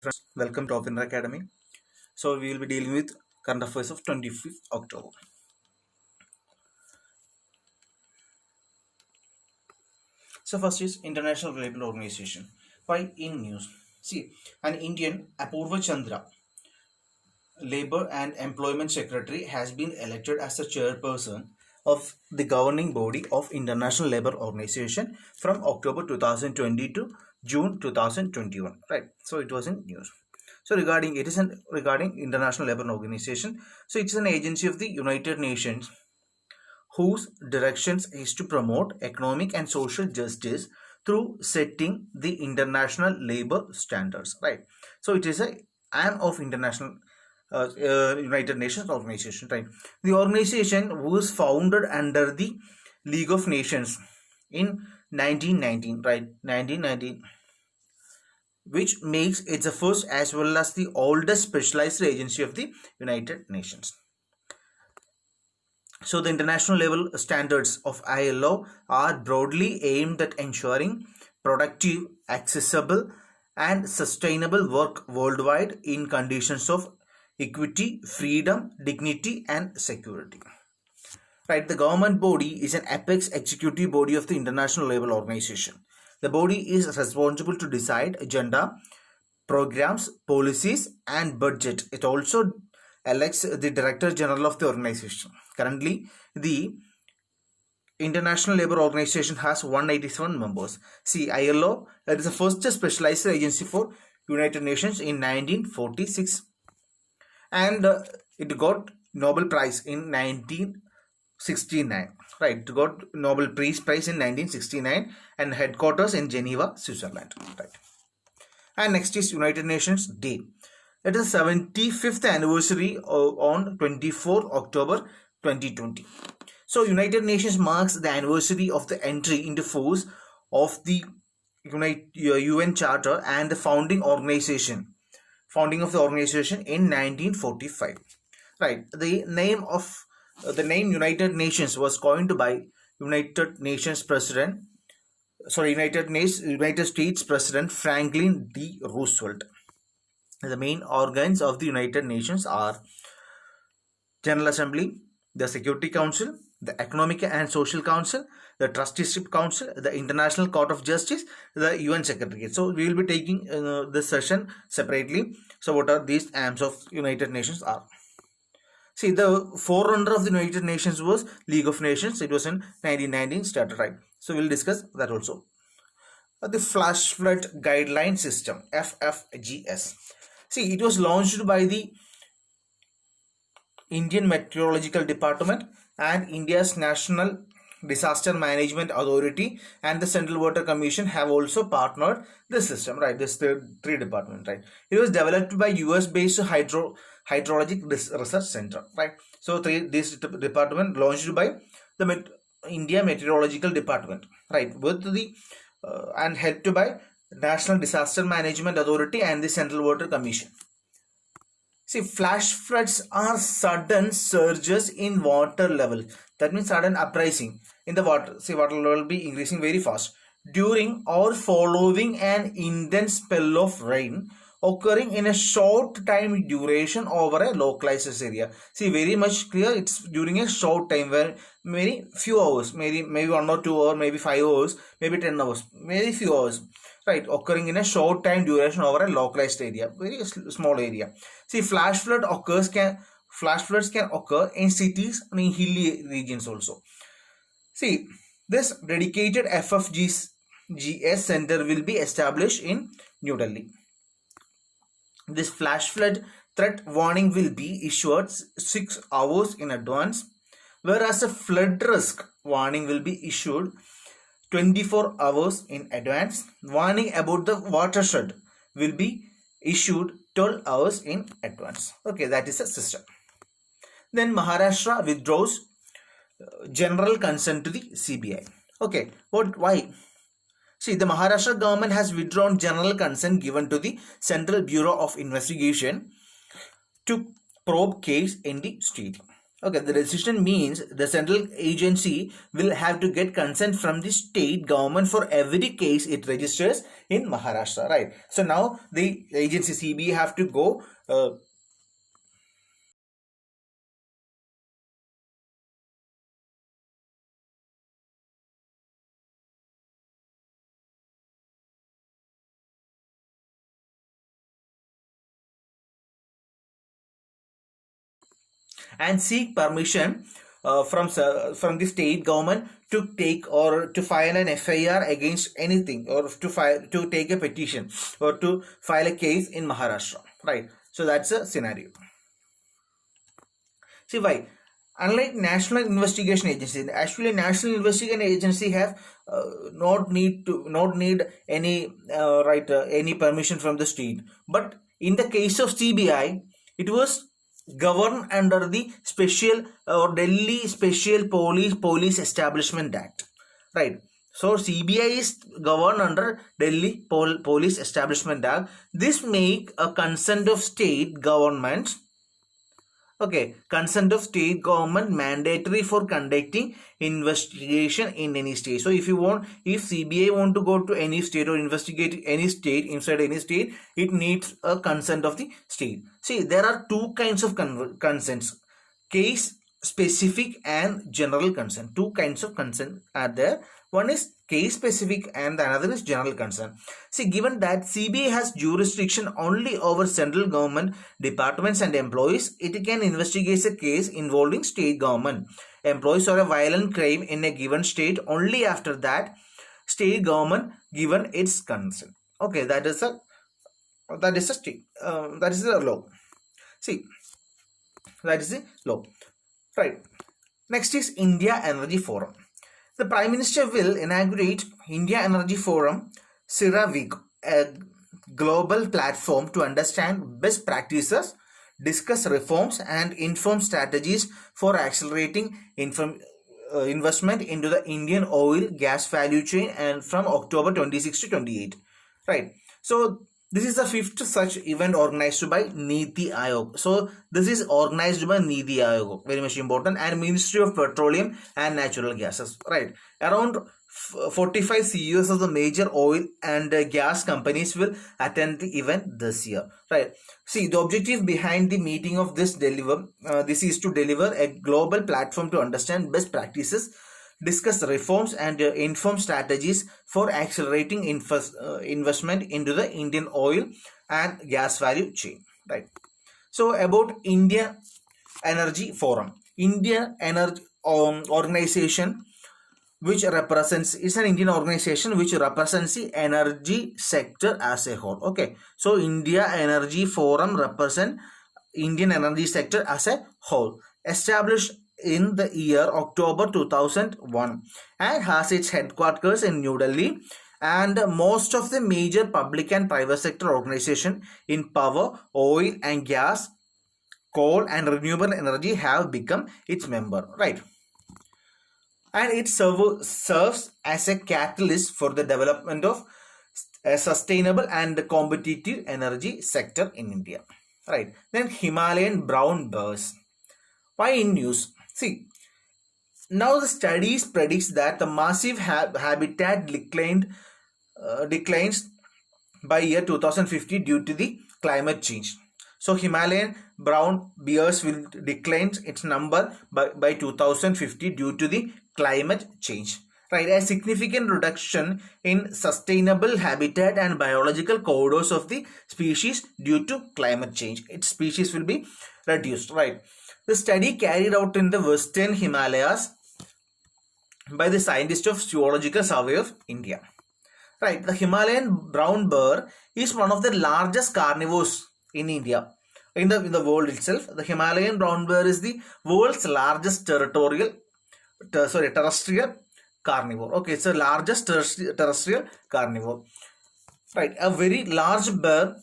Friends, welcome to Opinner Academy. So we will be dealing with current affairs of 25th October. So first is International Labour Organization. Why in news? See, an Indian Apurva Chandra, Labour and Employment Secretary, has been elected as the chairperson of the governing body of International Labour Organization from October 2020 to June 2021. Right. So it was in news. So regarding International Labour Organization. So it's an agency of the United Nations whose directions is to promote economic and social justice through setting the international labor standards. Right. So it is a arm of international United Nations organization. Right. The organization was founded under the League of Nations in 1919. Right. 1919, which makes it the first as well as the oldest specialized agency of the United Nations. So the international level standards of ILO are broadly aimed at ensuring productive, accessible and sustainable work worldwide in conditions of equity, freedom, dignity and security. Right, the government body is an apex executive body of the International Labour Organization. The body is responsible to decide agenda, programs, policies and budget. It also elects the Director General of the organization. Currently, the International Labour Organization has 187 members. See, ILO, that is the first specialized agency for United Nations in 1946, and it got Nobel Prize in 1969. Right, it got Nobel Peace Prize in 1969 and headquarters in Geneva, Switzerland. Right. And next is United Nations Day. It is 75th anniversary on 24 October 2020. So United Nations marks the anniversary of the entry into force of the UN Charter and the founding of the organization in 1945. Right. The name United Nations was coined by United States President Franklin D. Roosevelt. The main organs of the United Nations are General Assembly, the Security Council, the Economic and Social Council, the Trusteeship Council, the International Court of Justice, the UN Secretariat. So we will be taking this session separately. So what are these arms of United Nations are? See, the forerunner of the United Nations was League of Nations. It was in 1919 started, right? So we'll discuss that also. The Flash Flood Guideline System, FFGS. See, it was launched by the Indian Meteorological Department and India's National Disaster Management Authority and the Central Water Commission have also partnered this system, right? This three departments, right? It was developed by US-based Hydrologic Research Center, right? So this department launched by the India Meteorological Department, right? With the and helped by National Disaster Management Authority and the Central Water Commission. See, flash floods are sudden surges in water level. That means sudden uprising in the water. See, water level will be increasing very fast during or following an intense spell of rain occurring in a short time duration over a localized area. See, very much clear. It's during a short time, where maybe few hours, maybe 1 or 2 hours, maybe 5 hours, maybe 10 hours, maybe few hours. Right, occurring in a short time duration over a localized area, very small area. See, flash floods can occur in cities and in hilly regions also. See, this dedicated FFGS center will be established in New Delhi. This flash flood threat warning will be issued 6 hours in advance, whereas a flood risk warning will be issued 24 hours in advance. Warning about the watershed will be issued 12 hours in advance. Okay, that is a system. Then Maharashtra withdraws general consent to the CBI. Okay, why? See, the Maharashtra government has withdrawn general consent given to the Central Bureau of Investigation to probe case in the state. Okay, the decision means the central agency will have to get consent from the state government for every case it registers in Maharashtra, right? So now the agency CBA have to go and seek permission from the state government to take or to file an FIR against anything, or to take a petition or to file a case in Maharashtra, right? So that's a scenario. See why? Unlike National Investigation Agency, actually National Investigation Agency have not need any any permission from the state. But in the case of CBI, it was governed under the special or Delhi Special Police Establishment Act, right? So CBI is governed under Delhi Police Establishment Act. This make a consent of state government. Okay, consent of state government mandatory for conducting investigation in any state. So if CBI want to go to any state or investigate any state, inside any state, it needs a consent of the state. See, there are two kinds of consents: case specific and general consent. Two kinds of consent are there. One is case specific and the another is general consent. See, given that CBI has jurisdiction only over central government departments and employees, it can investigate a case involving state government employees or a violent crime in a given state only after that state government given its consent. Okay, that is a state that is the law. See, that is the law, right? Next is India Energy Forum. The Prime Minister will inaugurate India Energy Forum Week, a global platform to understand best practices, discuss reforms, and inform strategies for accelerating investment into the Indian oil gas value chain, and from October 26 to 28. Right. So this is the fifth such event organized by Niti Aayog. So this is organized by Niti Aayog, very much important, and Ministry of Petroleum and Natural Gases. Right. Around 45 CEOs of the major oil and gas companies will attend the event this year. Right. See, the objective behind the meeting of this is to deliver a global platform to understand best practices, discuss reforms, and inform strategies for accelerating investment into the Indian oil and gas value chain. Right. So about India Energy Forum, India Energy organization, which represents, is an Indian organization which represents the energy sector as a whole. Okay, so India Energy Forum represent Indian energy sector as a whole. Established in the year October 2001 and has its headquarters in New Delhi, and most of the major public and private sector organization in power, oil and gas, coal and renewable energy have become its member, right? And it serves as a catalyst for the development of a sustainable and competitive energy sector in India, right? Then Himalayan brown bears. Why in news? See, now the studies predicts that the massive habitat declines by year 2050 due to the climate change. So Himalayan brown bears will decline its number by 2050 due to the climate change. Right, a significant reduction in sustainable habitat and biological corridors of the species due to climate change. Its species will be reduced, right? The study carried out in the Western Himalayas by the scientists of Zoological Survey of India. Right, the Himalayan brown bear is one of the largest carnivores in India. In the world itself, the Himalayan brown bear is the world's largest terrestrial carnivore. Okay, it's the largest terrestrial carnivore. Right, a very large bear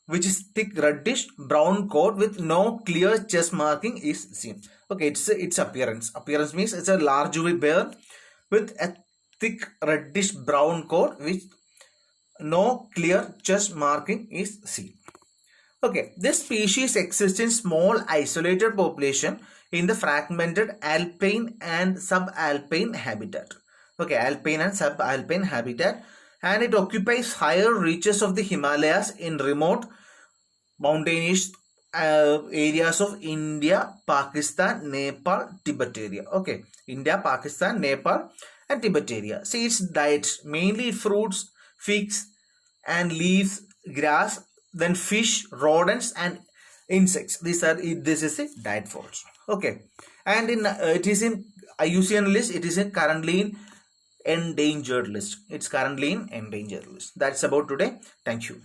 which is thick reddish brown coat with no clear chest marking is seen. Okay, its appearance. Appearance means it's a large bear with a thick reddish brown coat with no clear chest marking is seen. Okay, this species exists in small isolated population in the fragmented alpine and subalpine habitat. Okay, alpine and subalpine habitat, and it occupies higher reaches of the Himalayas in remote mountainous areas of India, Pakistan, Nepal, Tibet area. Okay, India, Pakistan, Nepal, and Tibet area. See, its diets mainly fruits, figs, and leaves, grass, then fish, rodents, and insects. This is a diet for it. Okay, and in it is in IUCN list. It is currently in endangered list. It's currently in endangered list. That's about today. Thank you.